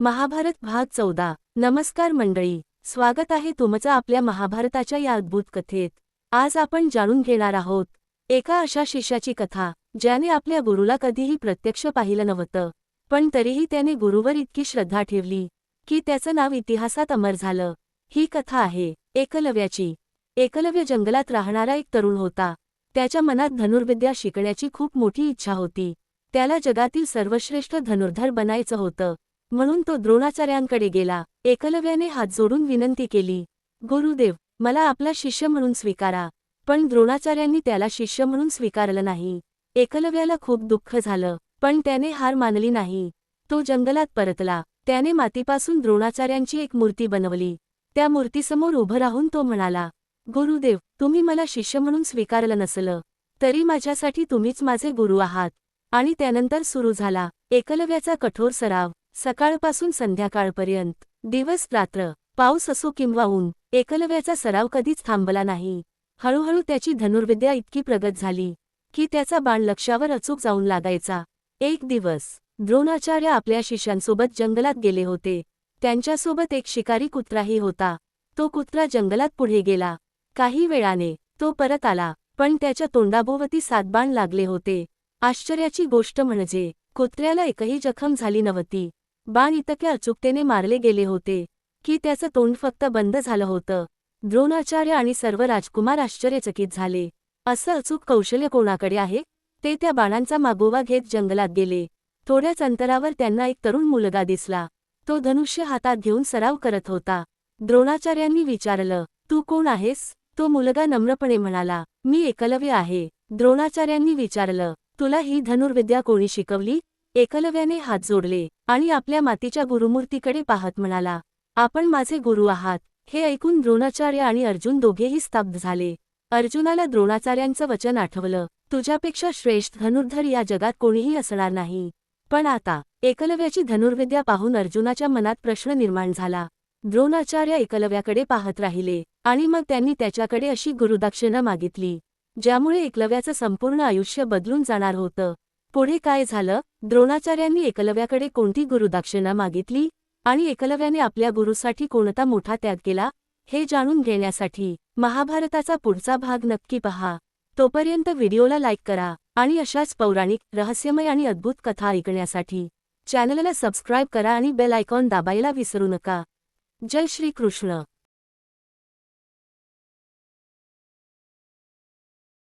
महाभारत भाग 14। नमस्कार मंडळी, स्वागत आहे तुमचं आपल्या महाभारताच्या या अद्भुत कथेत। आज आपण जाणून घेणार आहोत एका अशा शिष्याची कथा ज्याने आपल्या गुरुला कधीही प्रत्यक्ष पाहिलं नव्हतं, पण तरीही त्याने गुरुवर इतकी श्रद्धा ठेवली की त्याचं नाव इतिहासात अमर झालं। ही कथा आहे एकलव्याची। एकलव्य जंगलात राहणारा एक तरुण होता। त्याच्या मनात धनुर्विद्या शिकण्याची खूप मोठी इच्छा होती। त्याला जगातील सर्वश्रेष्ठ धनुर्धर बनायचं होतं, म्हणून तो द्रोणाचार्यांकडे गेला। एकलव्याने हात जोडून विनंती केली, गुरुदेव, मला आपला शिष्य म्हणून स्वीकारा। पण द्रोणाचार्यांनी त्याला शिष्य म्हणून स्वीकारलं नाही। एकलव्याला खूप दुःख झालं, पण त्याने हार मानली नाही। तो जंगलात परतला। त्याने मातीपासून द्रोणाचार्यांची एक मूर्ती बनवली। त्या मूर्तीसमोर उभं राहून तो म्हणाला, गुरुदेव, तुम्ही मला शिष्य म्हणून स्वीकारलं नसलं तरी माझ्यासाठी तुम्हीच माझे गुरु आहात। आणि त्यानंतर सुरू झाला एकलव्याचा कठोर सराव। सकाळपासून संध्याकाळपर्यंत, दिवस रात्र, पाऊस असो किंवा ऊन, एकलव्याचा सराव कधीच थांबला नाही। हळूहळू त्याची धनुर्विद्या इतकी प्रगत झाली की त्याचा बाण लक्ष्यावर अचूक जाऊन लागायचा। एक दिवस द्रोणाचार्य आपल्या शिष्यांसोबत जंगलात गेले होते। त्यांच्यासोबत एक शिकारी कुत्राही होता। तो कुत्रा जंगलात पुढे गेला। काही वेळाने तो परत आला, पण त्याच्या तोंडाभोवती 7 बाण लागले होते। आश्चर्याची गोष्ट म्हणजे कुत्र्याला एकही जखम झाली नव्हती। बाण इतक्या अचूकतेने मारले गेले होते की त्याचं तोंड फक्त बंद झालं होतं। द्रोणाचार्य आणि सर्व राजकुमार आश्चर्यचकित झाले। असं अचूक कौशल्य कोणाकडे आहे? ते त्या बाणांचा मागोवा घेत जंगलात गेले। थोड्याच अंतरावर त्यांना एक तरुण मुलगा दिसला। तो धनुष्य हातात घेऊन सराव करत होता। द्रोणाचार्यांनी विचारलं, तू कोण आहेस? तो मुलगा नम्रपणे म्हणाला, मी एकलव्य आहे। द्रोणाचार्यांनी विचारलं, तुला ही धनुर्विद्या कोणी शिकवली? एकलव्याने हात जोडले आणि आपल्या मातीच्या गुरुमूर्तीकडे पाहत म्हणाला, आपण माझे गुरु आहात। हे ऐकून द्रोणाचार्य आणि अर्जुन दोघेही स्तब्ध झाले। अर्जुनाला द्रोणाचार्यांचं वचन आठवलं, तुझ्यापेक्षा श्रेष्ठ धनुर्धर या जगात कोणीही असणार नाही। पण आता एकलव्याची धनुर्विद्या पाहून अर्जुनाच्या मनात प्रश्न निर्माण झाला। द्रोणाचार्य एकलव्याकडे पाहत राहिले आणि मग त्यांनी त्याच्याकडे अशी गुरुदक्षिणा मागितली ज्यामुळे एकलव्याचं संपूर्ण आयुष्य बदलून जाणार होतं। पुढे काय झालं? द्रोणाचार्यांनी एकलव्याकडे कोणती गुरुदक्षिणा मागितली आणि एकलव्याने आपल्या गुरुसाठी कोणता मोठा त्याग केला, हे जाणून घेण्यासाठी महाभारताचा पुढचा भाग नक्की पहा। तोपर्यंत व्हिडिओला लाईक करा आणि अशाच पौराणिक, रहस्यमय आणि अद्भुत कथा ऐकण्यासाठी चॅनलला सबस्क्राईब करा आणि बेल आयकॉन दाबायला विसरू नका। जय श्री कृष्ण।